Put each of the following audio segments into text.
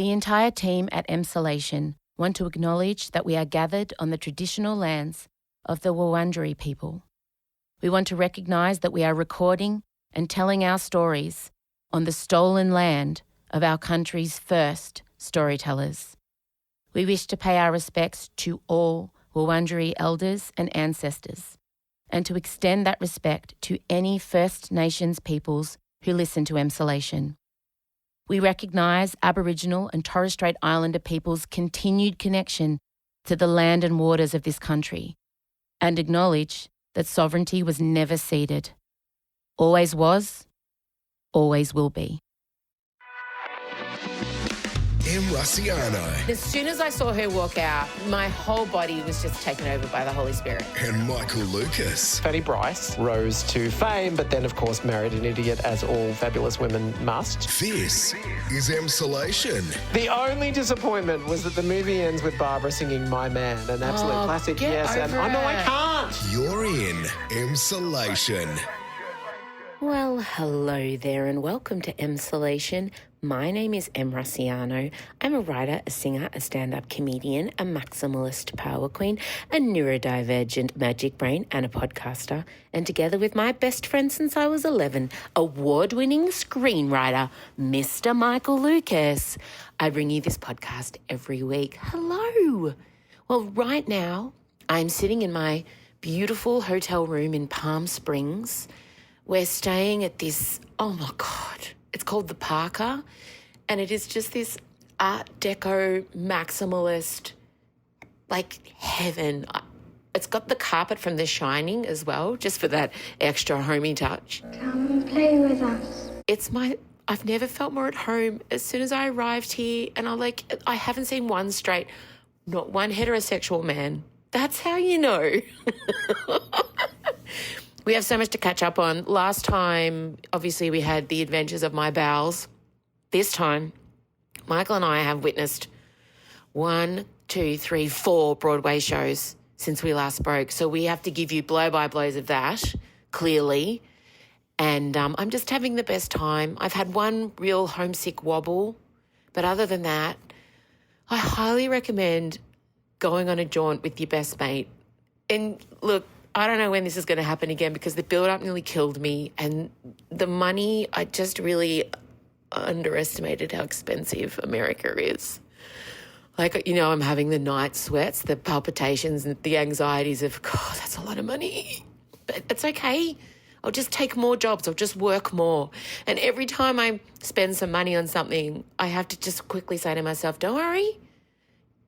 The entire team at Emsolation want to acknowledge that we are gathered on the traditional lands of the Wurundjeri people. We want to recognise that we are recording and telling our stories on the stolen land of our country's first storytellers. We wish to pay our respects to all Wurundjeri elders and ancestors, and to extend that respect to any First Nations peoples who listen to Emsolation. We recognise Aboriginal and Torres Strait Islander peoples' continued connection to the land and waters of this country, and acknowledge that sovereignty was never ceded. Always was, always will be. Russiano. As soon as I saw her walk out, my whole body was just taken over by the Holy Spirit. And Michael Lucas. Fanny Bryce rose to fame, but then, of course, married an idiot, as all fabulous women must. This is Emsolation. The only disappointment was that the movie ends with Barbara singing My Man, an absolute classic. Get yes, and over I know I it. can't. You're in Emsolation. Well, hello there and welcome to Emsolation. My name is Em Russiano. I'm a writer, a singer, a stand-up comedian, a maximalist power queen, a neurodivergent magic brain and a podcaster. And together with my best friend since I was 11, award-winning screenwriter, Mr. Michael Lucas, I bring you this podcast every week. Hello. Well, right now, I'm sitting in my beautiful hotel room in Palm Springs. We're staying at this, oh my God, it's called The Parker, and it is just this Art Deco maximalist, like heaven. It's got the carpet from The Shining as well, just for that extra homey touch. Come and play with us. I've never felt more at home. As soon as I arrived here, and I haven't seen not one heterosexual man. That's how you know. We have so much to catch up on. Last time, obviously, we had the adventures of my bowels. This time, Michael and I have witnessed 4 Broadway shows since we last spoke. So we have to give you blow-by-blows of that, clearly. And I'm just having the best time. I've had one real homesick wobble. But other than that, I highly recommend going on a jaunt with your best mate. And look, I don't know when this is going to happen again because the build-up nearly killed me, and the money, I just really underestimated how expensive America is. I'm having the night sweats, the palpitations and the anxieties of, God, that's a lot of money. But it's okay. I'll just take more jobs. I'll just work more. And every time I spend some money on something, I have to just quickly say to myself, don't worry,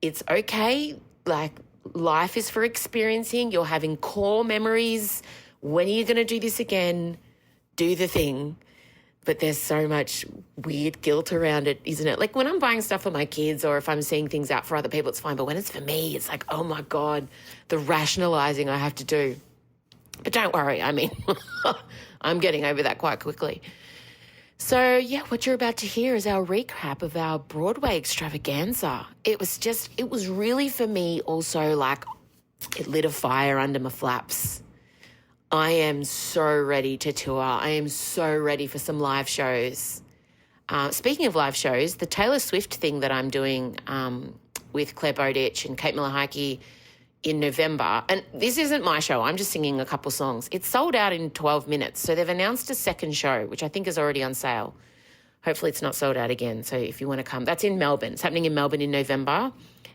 it's okay. Life is for experiencing. You're having core memories. When are you going to do this again? Do the thing. But there's so much weird guilt around it, isn't it? Like when I'm buying stuff for my kids or if I'm seeing things out for other people, it's fine. But when it's for me, it's like, oh my God, the rationalizing I have to do. But don't worry. I'm getting over that quite quickly. So, what you're about to hear is our recap of our Broadway extravaganza. It was really for me also it lit a fire under my flaps. I am so ready to tour. I am so ready for some live shows. Speaking of live shows, the Taylor Swift thing that I'm doing with Claire Bowditch and Kate Miller-Heidke in November, and this isn't my show, I'm just singing a couple songs. It's sold out in 12 minutes, so they've announced a second show, which I think is already on sale. Hopefully it's not sold out again, so if you want to come. That's in Melbourne. It's happening in Melbourne in November,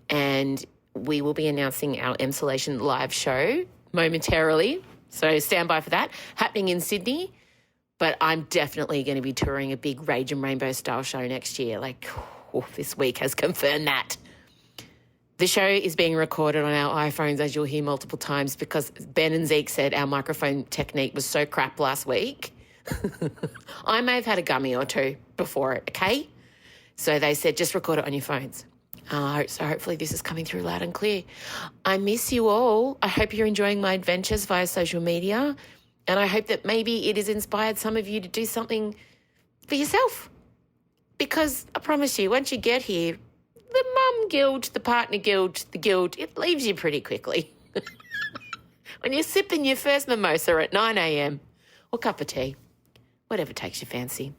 and we will be announcing our Emsolation live show momentarily, so stand by for that. Happening in Sydney, but I'm definitely going to be touring a big Rage and Rainbow style show next year. This week has confirmed that. The show is being recorded on our iPhones, as you'll hear multiple times, because Ben and Zeke said our microphone technique was so crap last week. I may have had a gummy or two before it, okay? So they said just record it on your phones. So hopefully this is coming through loud and clear. I miss you all. I hope you're enjoying my adventures via social media, and I hope that maybe it has inspired some of you to do something for yourself. Because I promise you, once you get here, the mum guild, the partner guild, the guild, it leaves you pretty quickly. When you're sipping your first mimosa at 9 a.m. or cup of tea, whatever takes your fancy.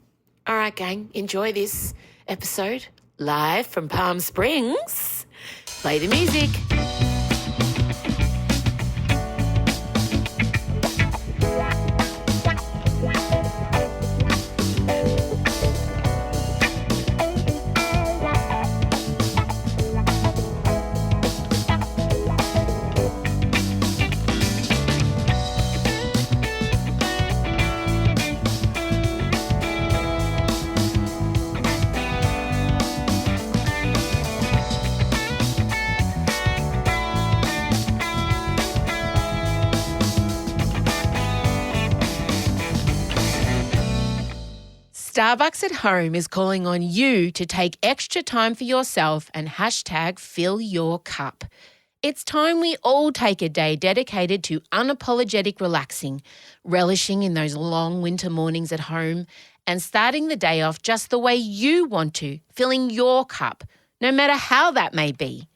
All right, gang, enjoy this episode. live from Palm Springs. Play the music. Starbucks at Home is calling on you to take extra time for yourself and hashtag fill your cup. It's time we all take a day dedicated to unapologetic relaxing, relishing in those long winter mornings at home and starting the day off just the way you want to, filling your cup, no matter how that may be.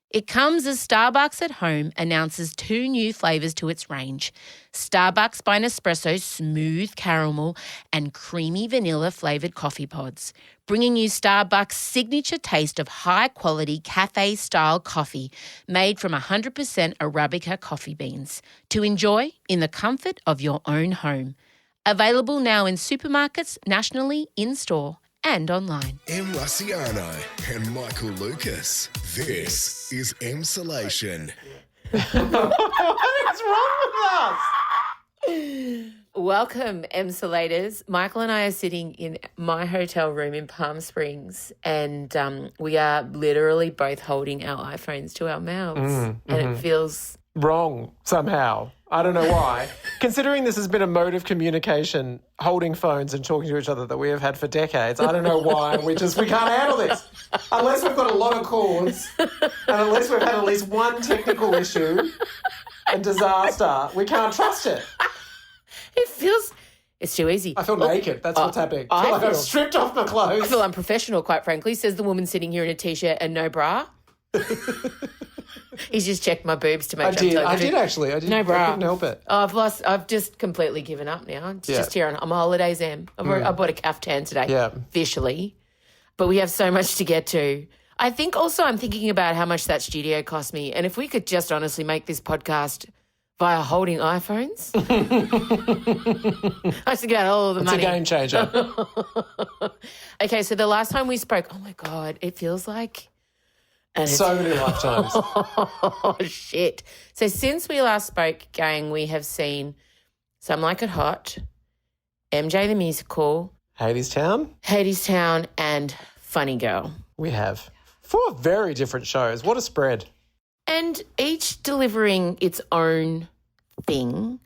It comes as Starbucks at Home announces 2 new flavours to its range, Starbucks by Nespresso smooth caramel and creamy vanilla flavoured coffee pods, bringing you Starbucks' signature taste of high-quality cafe-style coffee made from 100% Arabica coffee beans to enjoy in the comfort of your own home. Available now in supermarkets, nationally, in-store and online. M. Luciano and Michael Lucas. This is Emsolation. What's wrong with us? Welcome, Emsolators. Michael and I are sitting in my hotel room in Palm Springs and we are literally both holding our iPhones to our mouths and it feels... Wrong somehow. I don't know why. Considering this has been a mode of communication, holding phones and talking to each other that we have had for decades, I don't know why we can't handle this. Unless we've got a lot of calls and unless we've had at least one technical issue and disaster, we can't trust it. It's too easy. I feel naked. That's what's happening. I've stripped off my clothes. I feel unprofessional, quite frankly, says the woman sitting here in a T-shirt and no bra. He's just checked my boobs to make sure. I did actually. No bra. I couldn't help it. I've just completely given up now. It's just here on holidays, Em. I bought a caftan today, officially. But we have so much to get to. I think also I'm thinking about how much that studio cost me. And if we could just honestly make this podcast via holding iPhones. I think about all of the money. It's a game changer. Okay, so the last time we spoke, oh, my God, it feels like... So many lifetimes. Oh, shit. So since we last spoke, gang, we have seen Some Like It Hot, MJ the Musical, Hadestown, and Funny Girl. We have 4 very different shows. What a spread. And each delivering its own thing.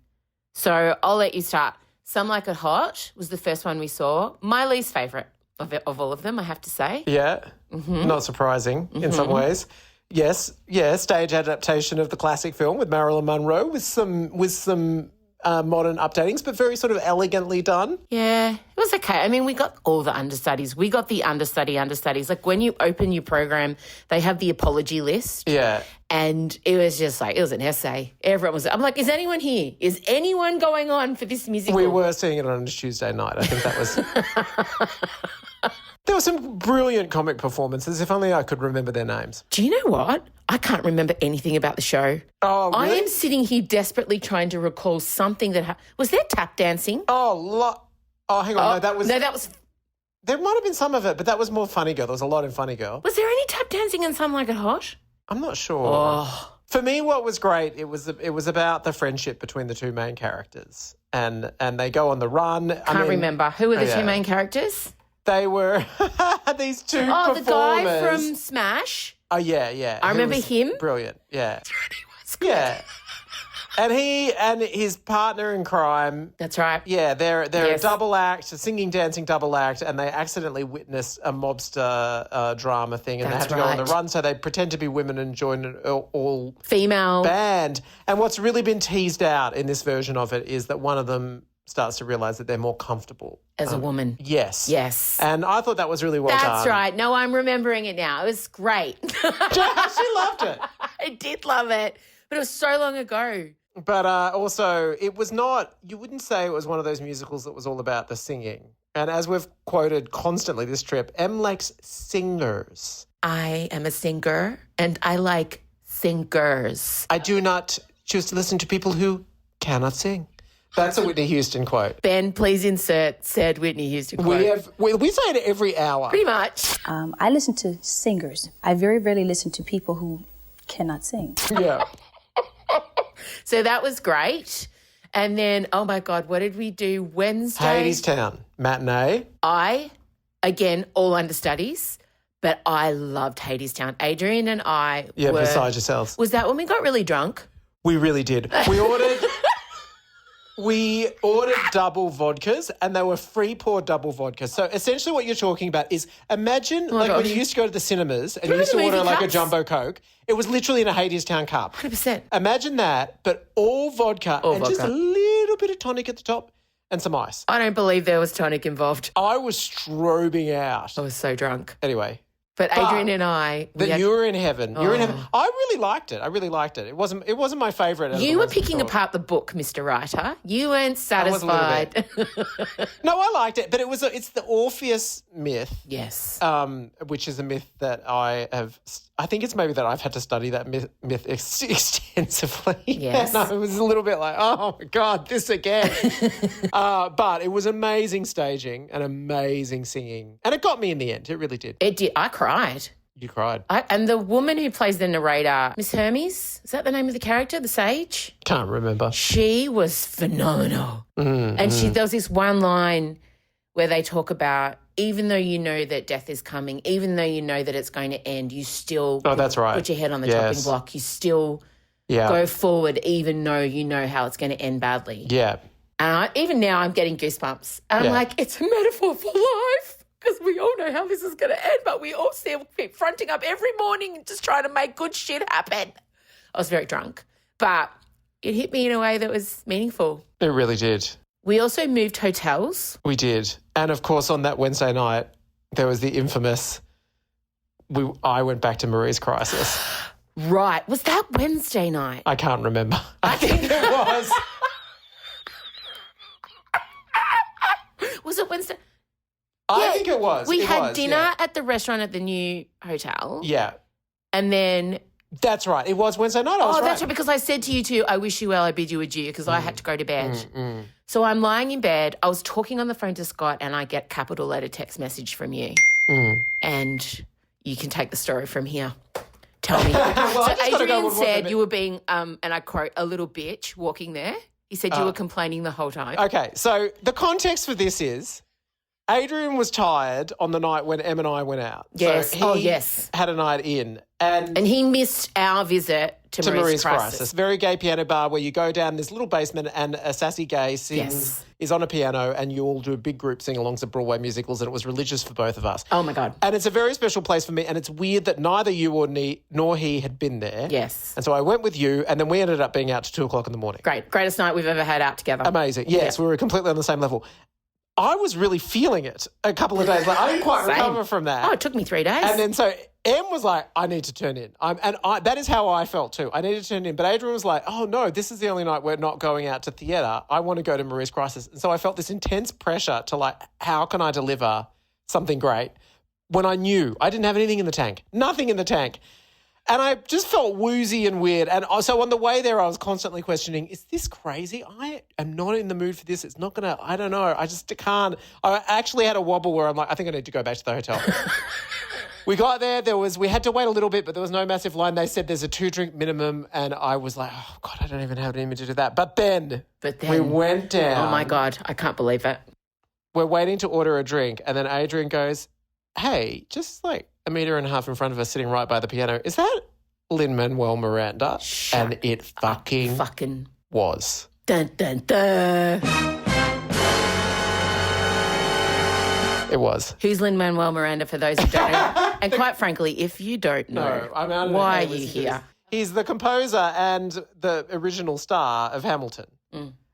So I'll let you start. Some Like It Hot was the first one we saw. My least favourite of all of them, I have to say. Yeah, not surprising in some ways. Yes, stage adaptation of the classic film with Marilyn Monroe with some modern updatings, but very sort of elegantly done. Yeah, it was okay. I mean, we got all the understudies. We got the understudies. Like when you open your program, they have the apology list. Yeah. And it was just like, it was an essay. Everyone was, I'm like, is anyone here? Is anyone going on for this musical? We were seeing it on a Tuesday night. I think that was... There were some brilliant comic performances. If only I could remember their names. Do you know what? I can't remember anything about the show. Oh, really? I am sitting here desperately trying to recall something that was there tap dancing? Oh, hang on. No, that was... There might have been some of it, but that was more Funny Girl. There was a lot in Funny Girl. Was there any tap dancing in Some Like It Hot? I'm not sure. Oh. For me, what was great, it was about the friendship between the 2 main characters. And they go on the run. Can't remember. Who were the 2 main characters? They were these 2 performers. The guy from Smash. Oh, yeah. I remember him. Brilliant, yeah. Yeah. And he and his partner in crime. That's right. Yeah, they're a double act, a singing, dancing double act, and they accidentally witness a mobster drama thing, and they have to go on the run, so they pretend to be women and join an all-female band. And what's really been teased out in this version of it is that one of them starts to realise that they're more comfortable. As a woman. Yes. Yes. And I thought that was really well done. That's right. No, I'm remembering it now. It was great. She loved it. I did love it. But it was so long ago. But also, it was not, you wouldn't say it was one of those musicals that was all about the singing. And as we've quoted constantly this trip, Em likes singers. I am a singer and I like singers. I do not choose to listen to people who cannot sing. That's a Whitney Houston quote. Ben, please insert said Whitney Houston quote. We say it every hour. Pretty much. I listen to singers. I very rarely listen to people who cannot sing. Yeah. So that was great. And then, oh my God, what did we do Wednesday? Hadestown matinee. Again, all understudies, but I loved Hadestown. Adrian and I Yeah, were... beside yourselves. Was that when we got really drunk? We really did. We ordered double vodkas and they were free pour double vodkas. So essentially what you're talking about is imagine when you used to go to the cinemas and you used to order like a jumbo Coke. It was literally in a Hadestown cup. 100%. Imagine that, but all vodka just a little bit of tonic at the top and some ice. I don't believe there was tonic involved. I was strobing out. I was so drunk. Anyway. But Adrian and I... You were in heaven. You were in heaven. I really liked it. It wasn't my favourite. You were picking apart the book, Mr. Writer. You weren't satisfied. No, I liked it, but it's the Orpheus myth. Yes. Which is a myth that I think it's maybe that I've had to study that myth extensively. Yes. And I was a little bit like, oh my God, this again. But it was amazing staging and amazing singing. And it got me in the end. It really did. It did. I cried. You cried. And the woman who plays the narrator, Miss Hermes, is that the name of the character, the sage? Can't remember. She was phenomenal. And there was this one line where they talk about even though you know that death is coming, even though you know that it's going to end, you still that's right. put your head on the chopping block. You still go forward even though you know how it's going to end badly. Yeah. And even now I'm getting goosebumps. And I'm like, it's a metaphor for life. Because we all know how this is going to end, but we all still keep fronting up every morning and just trying to make good shit happen. I was very drunk, but it hit me in a way that was meaningful. It really did. We also moved hotels. We did. And, of course, on that Wednesday night, there was the infamous I went back to Marie's Crisis. Right. Was that Wednesday night? I can't remember. I think it was. Was it Wednesday? I think it was. We had dinner at the restaurant at the new hotel. Yeah. And then... That's right. It was Wednesday night. I was that's right, because I said to you too, I wish you well, I bid you adieu, because I had to go to bed. So I'm lying in bed. I was talking on the phone to Scott and I get capital letter text message from you. And you can take the story from here. Tell me. So Adrian said you were being, and I quote, a little bitch walking there. He said you were complaining the whole time. Okay, so the context for this is Adrian was tired on the night when Em and I went out. Yes. So he yes. had a night in. And he missed our visit to Marie's Crisis. Very gay piano bar where you go down this little basement and a sassy gay sings, is on a piano and you all do a big group sing-alongs at Broadway musicals, and it was religious for both of us. Oh, my God. And it's a very special place for me, and it's weird that neither you nor he had been there. Yes. And so I went with you, and then we ended up being out to 2 o'clock in the morning. Great. Greatest night we've ever had out together. Amazing. Yes, we were completely on the same level. I was really feeling it a couple of days later. I didn't quite recover from that. Oh, it took me 3 days. And then so Em was like, I need to turn in. That is how I felt too. I needed to turn in. But Adrian was like, oh, no, this is the only night we're not going out to theatre. I want to go to Marie's Crisis. And so I felt this intense pressure to like, how can I deliver something great when I knew I didn't have anything in the tank, nothing in the tank. And I just felt woozy and weird. And so on the way there, I was constantly questioning, is this crazy? I am not in the mood for this. It's not going to, I don't know. I just can't. I actually had a wobble where I'm like, I think I need to go back to the hotel. We got there. We had to wait a little bit, but there was no massive line. They said there's a 2-drink minimum. And I was like, oh, God, I don't even have an image to do that. But then we went down. Oh, my God. I can't believe it. We're waiting to order a drink. And then Adrian goes, hey, just like 1.5 meters in front of us sitting right by the piano, is that Lin-Manuel Miranda? And it fucking was. Dun, dun, dun. It was. Who's Lin-Manuel Miranda, for those who don't know? And quite frankly, if you don't know, why are you here? He's the composer and the original star of Hamilton.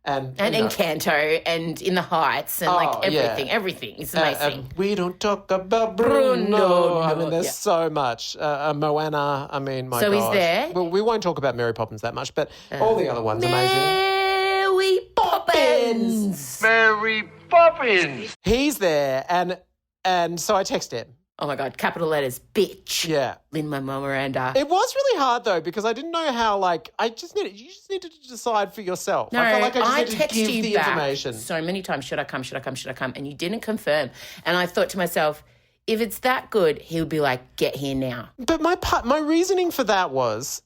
And Encanto and In the Heights and everything. Everything. It's amazing. We don't talk about Bruno. I mean, there's so much. Moana. I mean, my God. So he's there. Well, we won't talk about Mary Poppins that much, but all the other ones amazing. Mary Poppins. Mary Poppins. He's there, and so I text him. Oh, my God. Capital letters. Bitch. Yeah. Lin-Manuel Miranda. It was really hard, though, because I didn't know how, you just needed to decide for yourself. No, I felt like I just needed to texted give you the back information. so many times, should I come? And you didn't confirm. And I thought to myself, if it's that good, he would be like, get here now. But my reasoning for that was,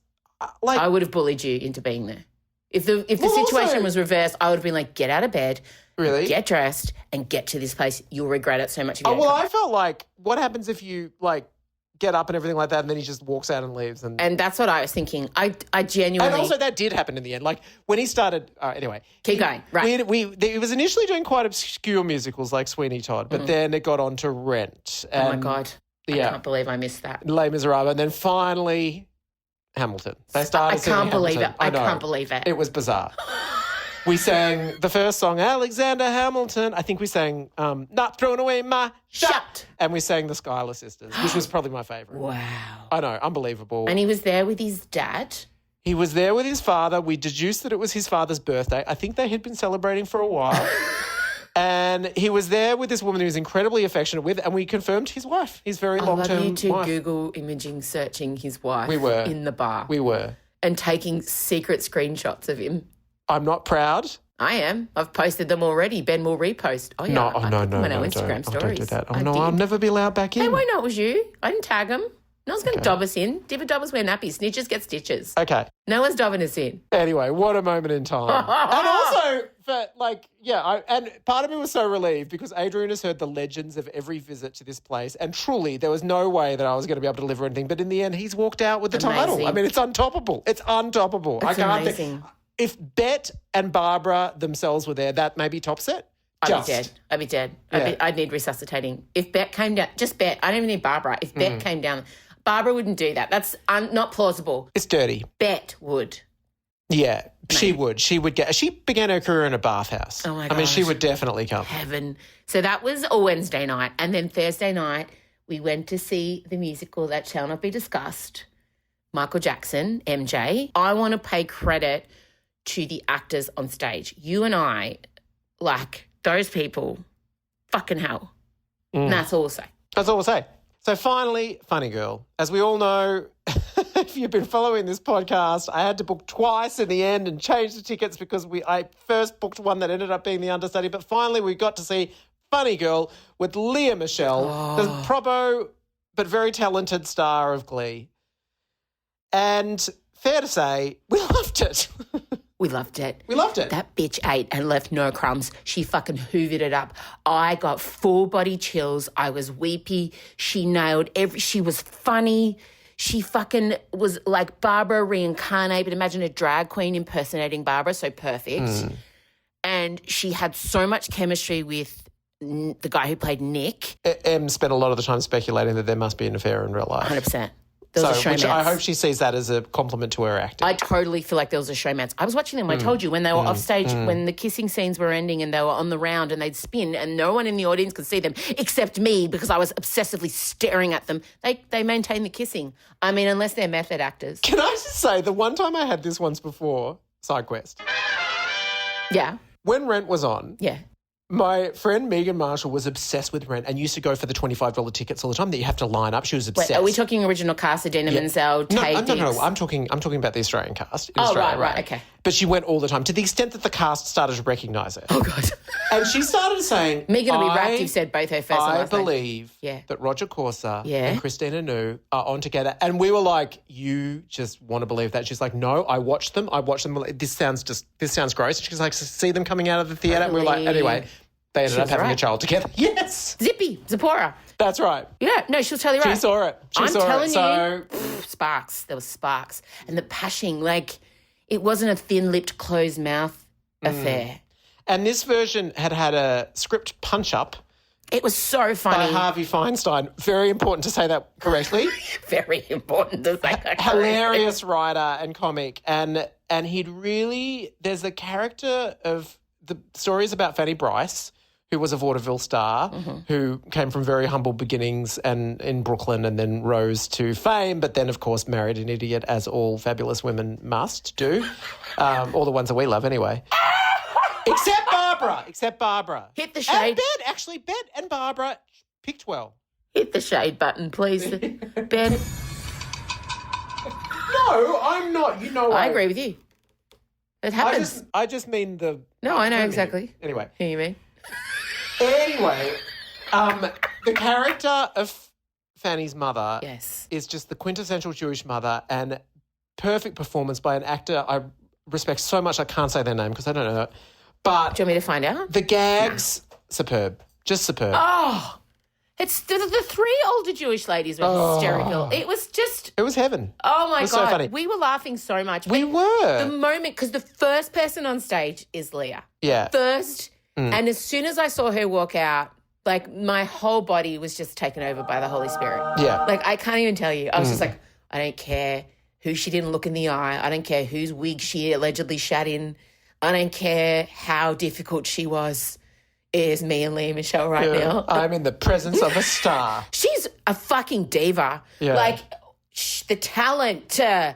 I would have bullied you into being there. If the situation was reversed, I would have been like, get out of bed, really get dressed, and get to this place. You'll regret it so much. If you Oh, don't well, come. I felt like, what happens if you, get up and everything like that, and then he just walks out and leaves? And that's what I was thinking. I genuinely... And also that did happen in the end. When he started... anyway. Keep going. Right. He was initially doing quite obscure musicals like Sweeney Todd, but then it got on to Rent. Oh, my God. Yeah. I can't believe I missed that. Les Miserables, and then finally Hamilton. They started singing can't believe Hamilton. it. I know. can't believe it. It was bizarre. We sang the first song, Alexander Hamilton. I think we sang Not Throwing Away My Shot. And we sang The Schuyler Sisters, which was probably my favourite. Wow. I know, unbelievable. And he was there with his dad. He was there with his father. We deduced that it was his father's birthday. I think they had been celebrating for a while. And he was there with this woman he was incredibly affectionate with, and we confirmed his wife, his very long-term I love you two wife. Google imaging searching his wife We were. in the bar. We were. And taking secret screenshots of him. I'm not proud. I am. I've posted them already. Ben will repost. Oh, yeah. No, I put them on our Instagram don't. stories. Don't do that. Oh, I no, did. I'll never be allowed back in. They won't know it was you. I didn't tag them. No one's going to dob us in. Dibber-dobbers wear nappies. Snitches get stitches. Okay. No one's dobbing us in. Anyway, what a moment in time. And also, and part of me was so relieved because Adrian has heard the legends of every visit to this place, and truly there was no way that I was going to be able to deliver anything, but in the end he's walked out with the title. I mean, it's untoppable. It's untoppable. It's amazing. If Bet and Barbara themselves were there, that maybe tops it. I'd be dead. Yeah. I'd need resuscitating. If Bet came down, just Bet. I don't even need Barbara. If Bet came down, Barbara wouldn't do that. That's not plausible. It's dirty. Bet would. Yeah, she would. She began her career in a bathhouse. Oh, my I mean, she gosh. would definitely come. Heaven. So that was a Wednesday night. And then Thursday night, we went to see the musical that shall not be discussed, Michael Jackson, MJ. I want to pay credit to the actors on stage. You and I, those people, fucking hell. And that's all I'll say. That's all we'll say. So finally, Funny Girl. As we all know, if you've been following this podcast, I had to book twice in the end and change the tickets because I first booked one that ended up being the understudy, but finally we got to see Funny Girl with Lea Michele, the probo but very talented star of Glee. And fair to say, we loved it. We loved it. We loved it. That bitch ate and left no crumbs. She fucking hoovered it up. I got full body chills. I was weepy. She nailed she was funny. She fucking was like Barbara reincarnated. Imagine a drag queen impersonating Barbara. So perfect. And she had so much chemistry with the guy who played Nick. Em spent a lot of the time speculating that there must be an affair in real life. 100%. There was a which showmance. I hope she sees that as a compliment to her acting. I totally feel like there was a showmance. I was watching them. I told you when they were off stage, when the kissing scenes were ending and they were on the round and they'd spin and no one in the audience could see them except me because I was obsessively staring at them. They maintained the kissing. I mean, unless they're method actors. Can I just say, the one time I had this once before, side quest, Yeah. when Rent was on, Yeah. my friend Megan Marshall was obsessed with Rent and used to go for the $25 tickets all the time that you have to line up. She was obsessed. Wait, are we talking original cast of Dana Menzel, Tay No. Diggs? I'm talking about the Australian cast. in Oh, Australia, right, okay. But she went all the time to the extent that the cast started to recognise her. Oh, God. And she started saying, Megan will be wrapped, you've said both her first and I last name. believe Yeah. that Roger Corser Yeah. and Christina New are on together. And we were like, you just want to believe that? She's like, no, I watched them. This sounds gross. She's like, see them coming out of the theatre? And we were like, anyway, they ended up having a child together. Yes. Zippy, Zipporah. That's right. Yeah, no, she was totally right. She saw it. I'm telling you, sparks. There was sparks. And the passion, it wasn't a thin-lipped, closed-mouth affair. And this version had a script punch-up It was so by funny. Harvey Feinstein. Very important to say that correctly. Very important to say that. Hilarious writer and comic. And he'd really... There's a character of... The stories about Fanny Bryce, who was a vaudeville star, who came from very humble beginnings and in Brooklyn and then rose to fame, but then, of course, married an idiot, as all fabulous women must do. All the ones that we love anyway. Except Barbara. Barbara, except Barbara. Hit the And shade. Bet, actually, Bet and Barbara picked well. Hit the shade button, please. Ben. No, I'm not. You know I agree with you. It happens. I just mean the... No, I know exactly. Anyway. Who you mean? Anyway, the character of Fanny's mother Yes. is just the quintessential Jewish mother and perfect performance by an actor I respect so much I can't say their name because I don't know it. But Do you want me to find out? the gags, superb. Just superb. Oh, it's the three older Jewish ladies were hysterical. It was just, It was heaven. oh my It was God. so funny. We were laughing so much. We The were. moment, because the first person on stage is Leah. Yeah. First, and as soon as I saw her walk out, like my whole body was just taken over by the Holy Spirit. Yeah. Like I can't even tell you. I was just like, I don't care who she didn't look in the eye. I don't care whose wig she allegedly shat in. I don't care how difficult she was. It is me and Lea Michele right now. I'm in the presence of a star. She's a fucking diva. Yeah. Like the talent, the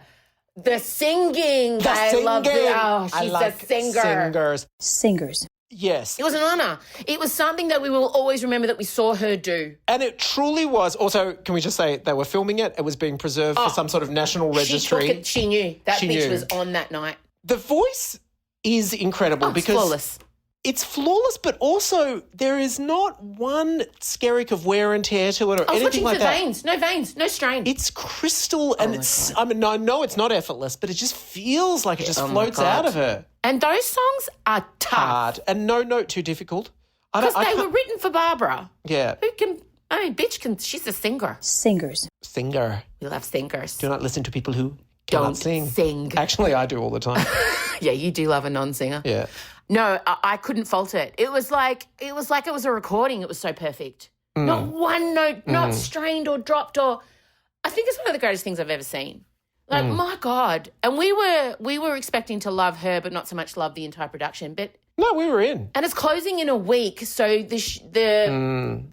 singing. I love it. Oh, I she's like a singer. Singers. Singers. Yes. It was an honour. It was something that we will always remember that we saw her do. And it truly was. Also, can we just say they were filming it? It was being preserved for some sort of national registry. She took it. She knew. That She bitch knew. was on that night. The voice is incredible It's because flawless. it's flawless, but also there is not one skerrick of wear and tear to it or I was anything watching like for that. veins, no strain. It's crystal and it's, I mean, I know it's not effortless, but it just feels like it just Oh my floats God. out of her. And those songs are tough. Hard. And no note too difficult. Because they can't- were written for Barbara. Yeah. Who can, I mean, bitch can, she's a singer. Singers. Singer. We love singers. Do not listen to people who Don't cannot sing. sing. Actually, I do all the time. Yeah, you do love a non-singer. Yeah. No, I couldn't fault it. It was like it was a recording. It was so perfect. Not one note, not strained or dropped or. I think it's one of the greatest things I've ever seen. Like my God, and we were expecting to love her, but not so much love the entire production. But No, we were in. and it's closing in a week, so the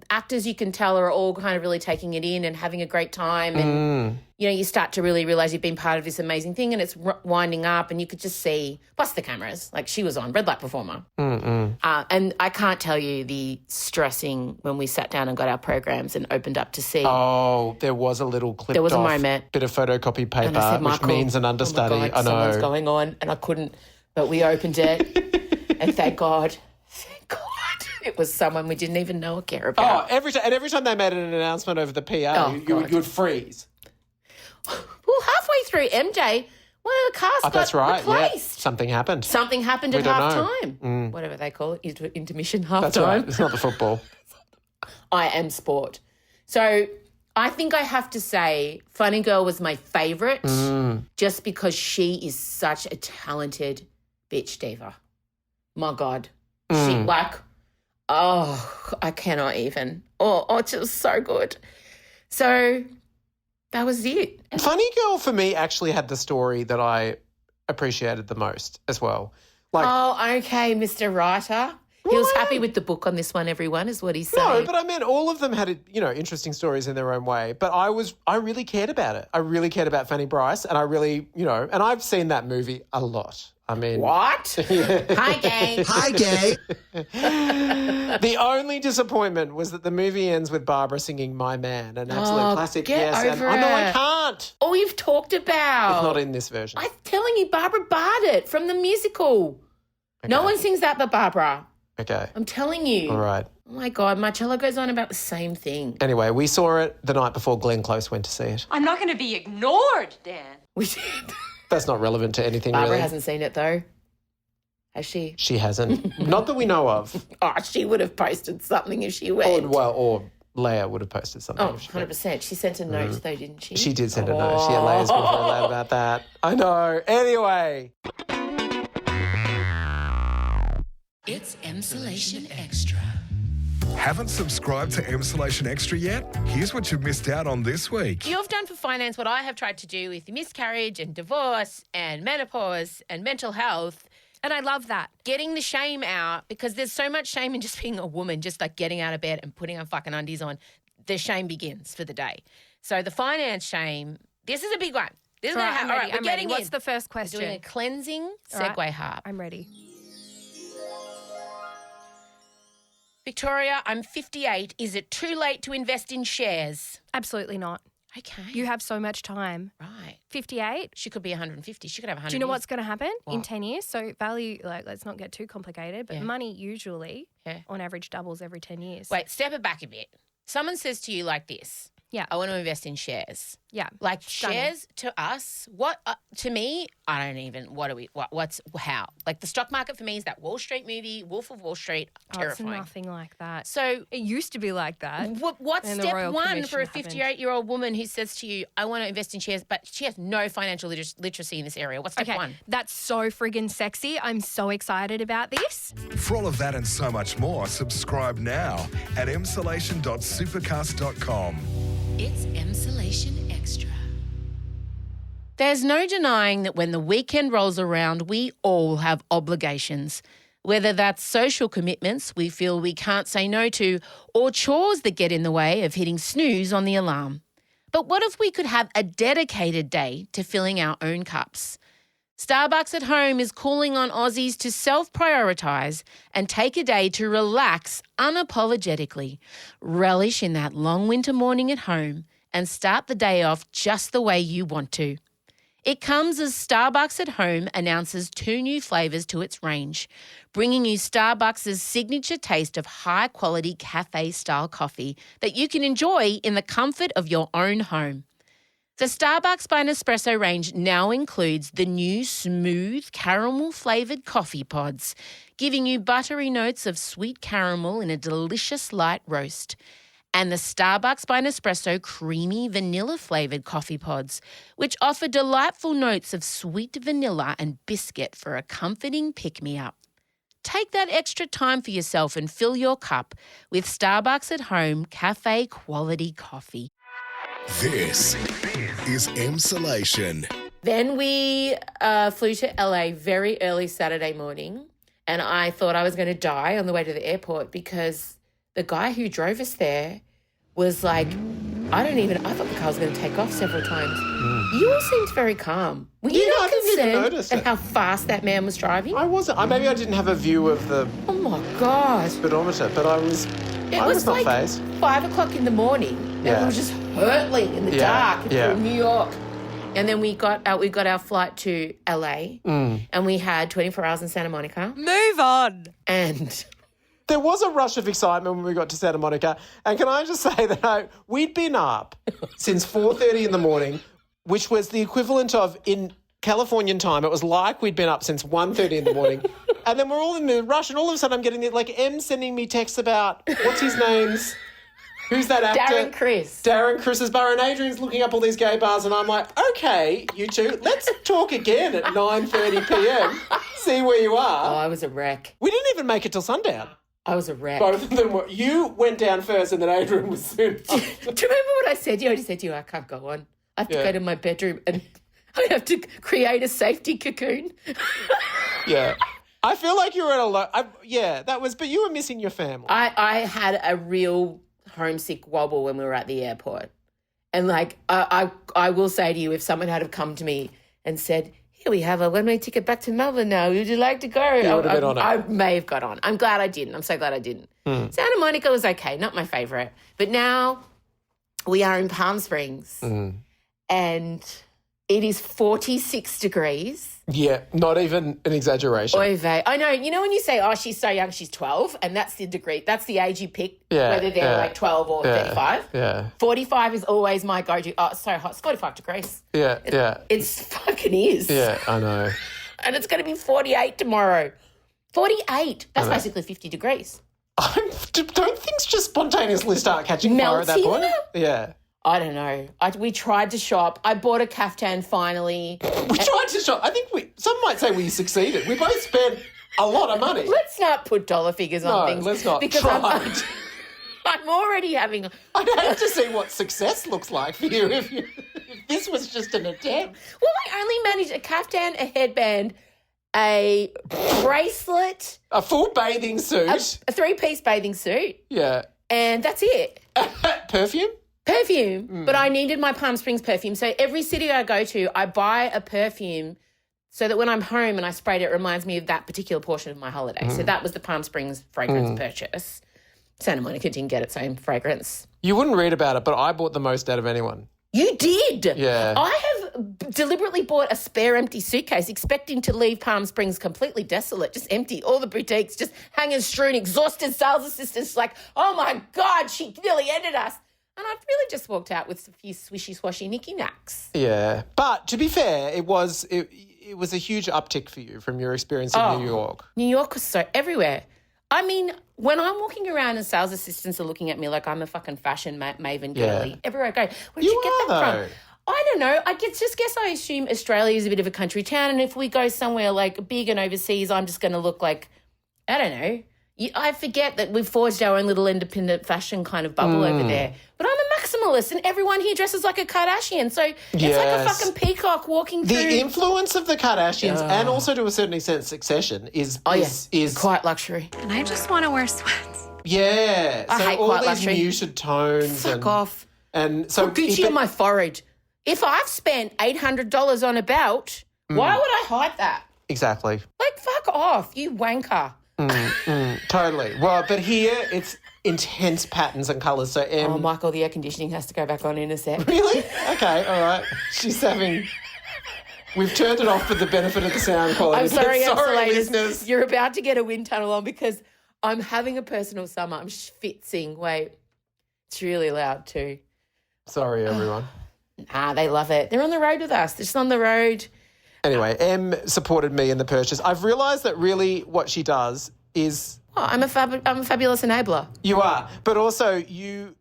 actors you can tell are all kind of really taking it in and having a great time, and you know you start to really realize you've been part of this amazing thing, and it's winding up, and you could just see. Plus the cameras, like she was on red light performer, and I can't tell you the stressing when we sat down and got our programs and opened up to see. Oh, there was a little clip. There was a moment. Bit of photocopy paper, And I said, which Michael, means an understudy. Oh my God, I know. something's going on, and I couldn't. But we opened it, and thank God, it was someone we didn't even know or care about. Oh, every time they made an announcement over the PR, Oh, you would freeze. Well, halfway through, MJ, one of the cast got That's right. Yeah, replaced. something happened. Something happened We at don't half know. time. Whatever they call it, intermission, half That's time. right. It's not the football. I am sport. So I think I have to say Funny Girl was my favourite just because she is such a talented bitch diva. My God. She I cannot even. Oh, it was so good. So that was it. Funny Girl for me actually had the story that I appreciated the most as well. Like, Oh, okay, Mr. Writer. He was happy with the book on this one, everyone, is what he's saying. no, but I mean, all of them had, interesting stories in their own way. But I really cared about it. I really cared about Fanny Bryce, and I really, and I've seen that movie a lot. I mean, What? Hi, gang. Hi, gay. the only disappointment was that the movie ends with Barbara singing "My Man," an absolute classic. get Yes, over and I know I it. can't. Oh, you've talked about. It's not in this version. I'm telling you, Barbara barred it from the musical. No one sings that but Barbara. Okay, I'm telling you. all right. Oh, my God. Marcello goes on about the same thing. Anyway, we saw it the night before Glenn Close went to see it. I'm not going to be ignored, Dan. We did. That's not relevant to anything, Barbara really. hasn't seen it, though. Has she? She hasn't. Not that we know of. Oh, she would have posted something if she went. Or Leia would have posted something. Oh, if she went. 100%. She sent a note, though, didn't she? She did send a note. She Leia's been very loud about that. I know. Anyway. It's Insulation Extra. Haven't subscribed to Insulation Extra yet? Here's what you've missed out on this week. You've done for finance what I have tried to do with miscarriage and divorce and menopause and mental health. And I love that. Getting the shame out, because there's so much shame in just being a woman, just like getting out of bed and putting her fucking undies on. The shame begins for the day. So the finance shame, this is a big one. This is All gonna right, happen. I'm All ready. right, we're I'm ready. getting What's in. the first We're doing a question? cleansing All right. segue harp. I'm ready. Victoria, I'm 58. Is it too late to invest in shares? Absolutely not. Okay. You have so much time. Right. 58. She could be 150. She could have 100. Do you know what's going to happen in What? 10 years? So value, like, let's not get too complicated, but money usually, on average, doubles every 10 years. Wait, step it back a bit. Someone says to you like this. Yeah. I want to invest in shares. Yeah. Like Stunning. shares to us, to me, I don't even, how? Like the stock market for me is that Wall Street movie, Wolf of Wall Street, terrifying. It's nothing like that. So it used to be like that. What's And the step Royal one for a Commission 58-year-old woman who says to you, I want to invest in shares, but she has no financial literacy in this area? What's step one? That's so friggin' sexy. I'm so excited about this. For all of that and so much more, subscribe now at emsolation.supercast.com. It's Emsolation Extra. There's no denying that when the weekend rolls around, we all have obligations. Whether that's social commitments we feel we can't say no to, or chores that get in the way of hitting snooze on the alarm. But what if we could have a dedicated day to filling our own cups? Starbucks at Home is calling on Aussies to self-prioritise and take a day to relax unapologetically, relish in that long winter morning at home and start the day off just the way you want to. It comes as Starbucks at Home announces 2 new flavours to its range, bringing you Starbucks' signature taste of high-quality cafe-style coffee that you can enjoy in the comfort of your own home. The Starbucks by Nespresso range now includes the new smooth caramel-flavoured coffee pods, giving you buttery notes of sweet caramel in a delicious light roast, and the Starbucks by Nespresso creamy vanilla-flavoured coffee pods, which offer delightful notes of sweet vanilla and biscuit for a comforting pick-me-up. Take that extra time for yourself and fill your cup with Starbucks at Home cafe-quality coffee. This is Emsolation. Then we flew to LA very early Saturday morning, and I thought I was going to die on the way to the airport because the guy who drove us there was like, I thought the car was going to take off several times. You all seemed very calm. Were you not I didn't even concerned notice at it. how fast that man was driving? I wasn't. Maybe I didn't have a view of the Oh my God. speedometer, but I was not like phased. 5 o'clock in the morning, and Yeah. we were just hurtling in the dark through New York. And then we got our flight to LA, and we had 24 hours in Santa Monica. Move on. And There was a rush of excitement when we got to Santa Monica. And can I just say that we'd been up since 4:30 in the morning, which was the equivalent of, in Californian time, it was like we'd been up since 1:30 in the morning. And then we're all in the rush, and all of a sudden I'm getting Em sending me texts about, what's his name's? Who's that actor? Darren Chris's bar, and Adrian's looking up all these gay bars, and I'm like, okay, you two, let's talk again at 9:30 p.m, see where you oh, are. I was a wreck. We didn't even make it till sundown. I was a wreck. Both of them were. You went down first, and then Adrian was soon. Do you remember what I said to you? I just said to you, I can't go on. I have to go to my bedroom and I have to create a safety cocoon. Yeah. I feel like you were at a but you were missing your family. I had a real homesick wobble when we were at the airport. And like, I will say to you, if someone had have come to me and said, here we have a one-way ticket back to Melbourne now, would you like to go? You would have been on it. I may have got on. I'm glad I didn't. I'm so glad I didn't. Santa Monica was okay, not my favourite. But now we are in Palm Springs and it is 46 degrees. Yeah, not even an exaggeration. Oy vey. I know. You know when you say, oh, she's so young, she's 12, and that's the degree, that's the age you pick, whether they're like 12 or 35. Yeah. 45 is always my go-to. Oh, it's so hot. It's 45 degrees. Yeah. It's fucking is. Yeah, I know. And it's going to be 48 tomorrow. 48. That's basically 50 degrees. Don't things just spontaneously start catching fire at that point? Yeah. I don't know. We tried to shop. I bought a caftan finally. We tried to shop. I think some might say we succeeded. We both spent a lot of money. Let's not put dollar figures on things. No, let's not. Because I'm already having... I'd hate to see what success looks like for you if this was just an attempt. Well, I only managed a caftan, a headband, a bracelet... A full bathing suit. A 3-piece bathing suit. Yeah. And that's it. Perfume? Perfume. But I needed my Palm Springs perfume. So every city I go to, I buy a perfume so that when I'm home and I spray it, it reminds me of that particular portion of my holiday. So that was the Palm Springs fragrance purchase. Santa Monica didn't get its own fragrance. You wouldn't read about it, but I bought the most out of anyone. You did? Yeah. I have deliberately bought a spare empty suitcase expecting to leave Palm Springs completely desolate, just empty, all the boutiques just hanging strewn, exhausted sales assistants like, oh my God, she nearly ended us. And I've really just walked out with a few swishy-swashy knicky-knacks. Yeah. But to be fair, it was a huge uptick for you from your experience in New York. New York was so everywhere. I mean, when I'm walking around and sales assistants are looking at me like I'm a fucking fashion maven girly, everywhere I go, where did you get that from? I don't know. I guess I assume Australia is a bit of a country town, and if we go somewhere like big and overseas, I'm just going to look like, I don't know. I forget that we've forged our own little independent fashion kind of bubble over there. But I'm a maximalist, and everyone here dresses like a Kardashian. So it's like a fucking peacock walking through. The influence of the Kardashians and also to a certain extent Succession is quite luxury. And I just want to wear sweats. Yeah. I hate all quite these luxury. muted tones. Fuck off. And so Put Gucci on my forehead. If I've spent $800 on a belt, why would I hide that? Exactly. Like, fuck off, you wanker. Totally. Well, but here it's intense patterns and colours. So Oh, Michael, the air conditioning has to go back on in a sec. Really? Okay, all right. We've turned it off for the benefit of the sound quality. I'm sorry, listeners. You're about to get a wind tunnel on because I'm having a personal summer. I'm schwitzing. Wait, it's really loud too. Sorry, everyone. They love it. They're on the road with us. They're just on the road. Anyway, Em supported me in the purchase. I've realised that really what she does is... Oh, I'm a fabulous enabler. You are. But also you're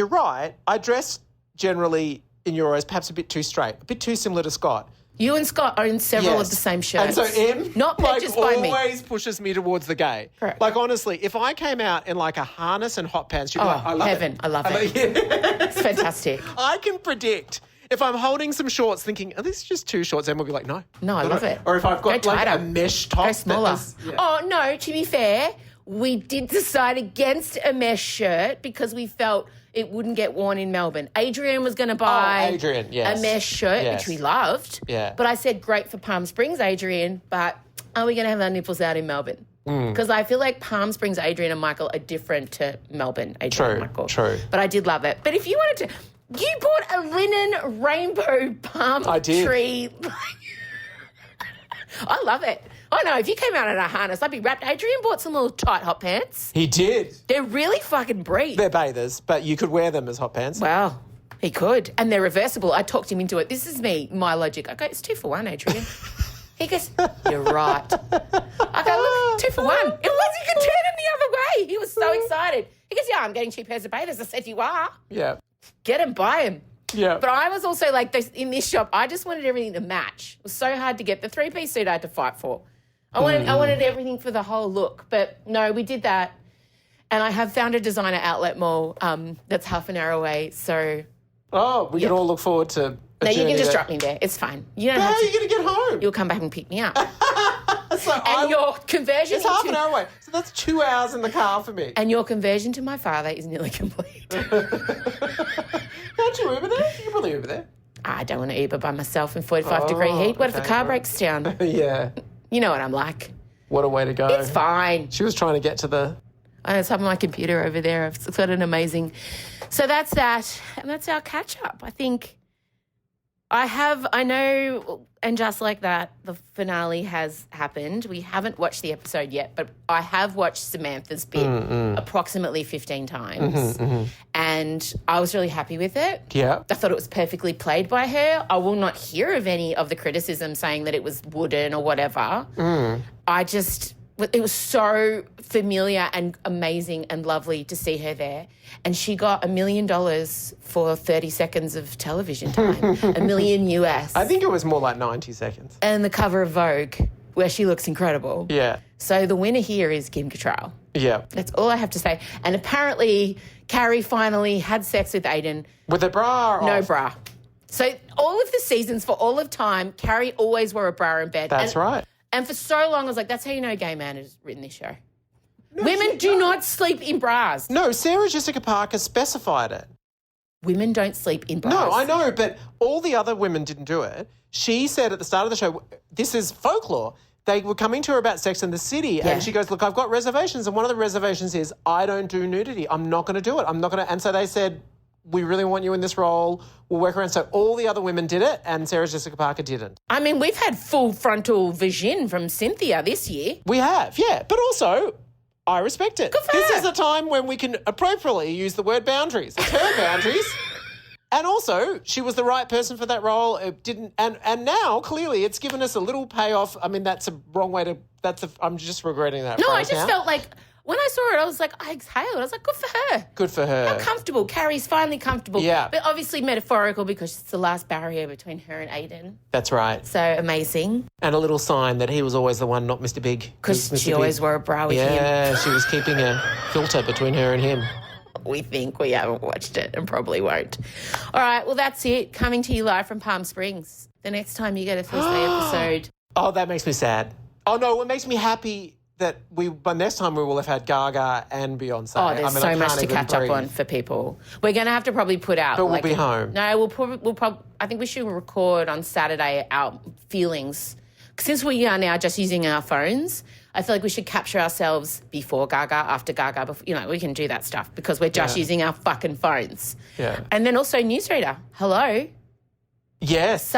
right. I dress generally in Euros perhaps a bit too straight, a bit too similar to Scott. You and Scott own several of the same shirts. And so Em not purchased by me. always pushes me towards the gay. Correct. Like, honestly, if I came out in like a harness and hot pants, she'd be like, I love heaven. it. I love it. It's fantastic. I can predict if I'm holding some shorts thinking, are these just too shorts? Em will be like, no. No, I love it. Or if I've got like a mesh top. Go smaller. Yeah. Oh, no, to be fair, we did decide against a mesh shirt because we felt it wouldn't get worn in Melbourne. Adrian was going to buy a mesh shirt, which we loved. Yeah. But I said, great for Palm Springs, Adrian, but are we going to have our nipples out in Melbourne? Because I feel like Palm Springs, Adrian and Michael are different to Melbourne, Adrian and Michael. True. But I did love it. But if you wanted to... You bought a linen rainbow palm tree. I love it. I know, if you came out in a harness, I'd be wrapped. Adrian bought some little tight hot pants. He did. They're really fucking breed. They're bathers, but you could wear them as hot pants. Wow, he could. And they're reversible. I talked him into it. This is my logic. I go, it's 2 for 1, Adrian. He goes, you're right. I go, look, 2 for 1. It was, you can turn him the other way. He was so excited. He goes, yeah, I'm getting 2 pairs of bathers. I said, you are. Yeah. Get him, buy him. Yeah. But I was also like, in this shop, I just wanted everything to match. It was so hard to get. The 3-piece suit I had to fight for. I wanted everything for the whole look. But no, we did that. And I have found a designer outlet mall that's half an hour away. So. Oh, we can all look forward to No, you can just drop me there. It's fine. You don't How have are to. you going to get home? You'll come back and pick me up. And your conversion It's half an hour away. So that's 2 hours in the car for me. And your conversion to my father is nearly complete. Can't you Uber there? You can probably Uber there. I don't want to Uber by myself in 45-degree heat. What if the car breaks down? Yeah. You know what I'm like. What a way to go. It's fine. She was trying to get to the... I have my computer over there. I've got an amazing... So that's that. And that's our catch-up. I think I know, and just like that, the finale has happened. We haven't watched the episode yet, but I have watched Samantha's bit approximately 15 times. And I was really happy with it. Yeah. I thought it was perfectly played by her. I will not hear of any of the criticism saying that it was wooden or whatever. It was so familiar and amazing and lovely to see her there. And she got $1 million for 30 seconds of television time, $1 million US. I think it was more like 90 seconds. And the cover of Vogue, where she looks incredible. Yeah. So the winner here is Kim Cattrall. Yeah. That's all I have to say. And apparently Carrie finally had sex with Aiden. With a bra No off. bra. So all of the seasons, for all of time, Carrie always wore a bra in bed. That's right. And for so long, I was like, that's how you know a gay man has written this show. No, women do not sleep in bras. No, Sarah Jessica Parker specified it. Women don't sleep in bras. No, I know, but all the other women didn't do it. She said at the start of the show, this is folklore. they were coming to her about Sex and the City, and she goes, look, I've got reservations, and one of the reservations is I don't do nudity. I'm not going to do it. I'm not going to. And so they said, we really want you in this role. We'll work around. So all the other women did it, and Sarah Jessica Parker didn't. I mean, we've had full frontal vagine from Cynthia this year. We have, yeah. But also, I respect it. Good for This her. is a time when we can appropriately use the word boundaries. It's her boundaries. And also, she was the right person for that role. It didn't, and now clearly it's given us a little payoff. I mean, that's a wrong way to. I'm just regretting that. No, I phrase just now. felt like when I saw it, I was like, I exhaled. I was like, good for her. Good for her. How comfortable. Carrie's finally comfortable. Yeah. But obviously metaphorical because it's the last barrier between her and Aiden. That's right. So amazing. And a little sign that he was always the one, not Mr. Big. Because Mr. she Big. always wore a bra with him. Yeah, she was keeping a filter between her and him. We think we haven't watched it and probably won't. All right, well, that's it. Coming to you live from Palm Springs. The next time you get a Thursday episode. Oh, that makes me sad. Oh, no, it makes me happy that by next time we will have had Gaga and Beyonce. Oh, there's so much to even catch breathe. up on for people. We're going to have to probably put out. But we'll be home. No, we'll probably. I think we should record on Saturday our feelings. Since we are now just using our phones, I feel like we should capture ourselves before Gaga, after Gaga. Before, we can do that stuff because we're just using our fucking phones. Yeah. And then also Newsreader. Hello. Yes.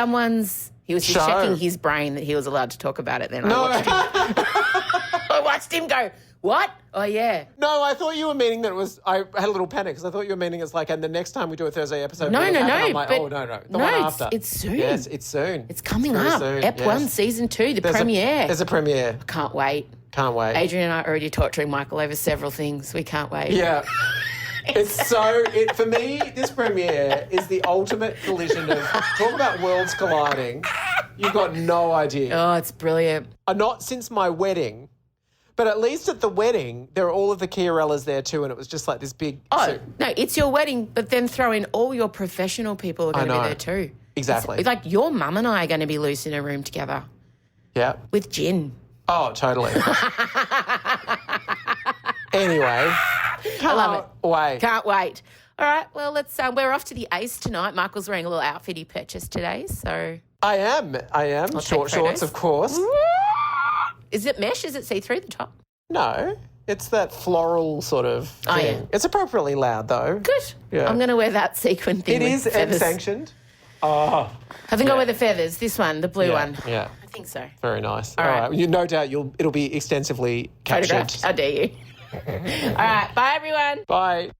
He was just checking his brain that he was allowed to talk about it then. No. I watched him go, what? Oh, yeah. No, I thought you were meaning that it was. I had a little panic because I thought you were meaning it's like, and the next time we do a Thursday episode. No. I'm like, but oh, no. The one after. It's soon. Yes, it's soon. It's coming very up. soon, Ep yes. 1, Season 2, the There's premiere. There's a premiere. Can't wait. Can't wait. Adrian and I are already torturing Michael over several things. We can't wait. Yeah. For me, this premiere is the ultimate collision of, talk about worlds colliding. You've got no idea. Oh, it's brilliant. Not since my wedding, but at least at the wedding, there are all of the Chiarellas there too, and it was just like this big... Oh, no, it's your wedding, but then throw in all your professional people are going to be there too. Exactly. It's like your mum and I are going to be loose in a room together. Yeah. With gin. Oh, totally. Anyway, I love it. Wait. Can't wait. All right, well, we're off to the Ace tonight. Michael's wearing a little outfit he purchased today, so... I am. I'll Short take shorts, photos. of course. Is it mesh? Is it see-through the top? No, it's that floral sort of thing. Oh, yeah. It's appropriately loud, though. Good. Yeah. I'm going to wear that sequin thing It with is feathers. sanctioned. Oh. I think I'll wear the feathers. This one, the blue one. Yeah. I think so. Very nice. All right. No doubt it'll be extensively captured. Photographed. How dare you? All right. Bye, everyone. Bye.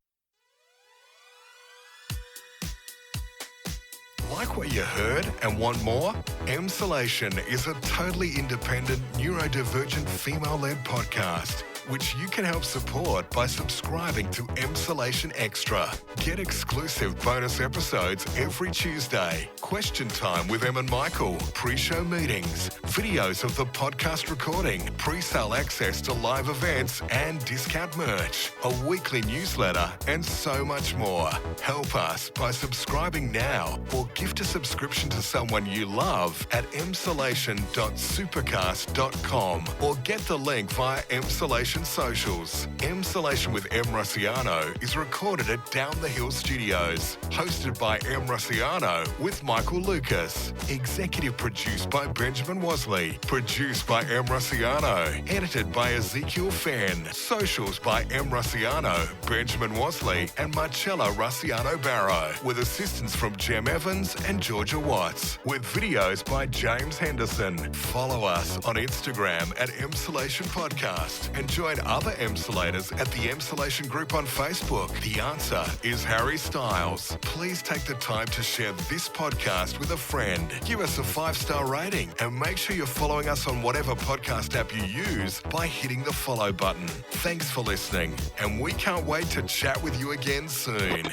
Like what you heard and want more? Emsolation is a totally independent, neurodivergent, female-led podcast, which you can help support by subscribing to Emsolation Extra. Get exclusive bonus episodes every Tuesday, question time with Em and Michael, pre-show meetings, videos of the podcast recording, pre-sale access to live events and discount merch, a weekly newsletter, and so much more. Help us by subscribing now or gift a subscription to someone you love at emsolation.supercast.com or get the link via Emsolation socials. Emsolation with Em Rossiano is recorded at Down the Hill Studios, hosted by Em Rossiano with Michael Lucas, executive produced by Benjamin Wasley, produced by Em Rossiano, edited by Ezekiel Fenn, socials by Em Rossiano, Benjamin Wasley and Marcella Rossiano Barrow, with assistance from Jem Evans and Georgia Watts, with videos by James Henderson. Follow us on Instagram at Emsolation Podcast and join other Emsolators at the Emsolation group on Facebook. The answer is Harry Styles. Please take the time to share this podcast with a friend. Give us a 5-star rating and make sure you're following us on whatever podcast app you use by hitting the follow button. Thanks for listening, and we can't wait to chat with you again soon.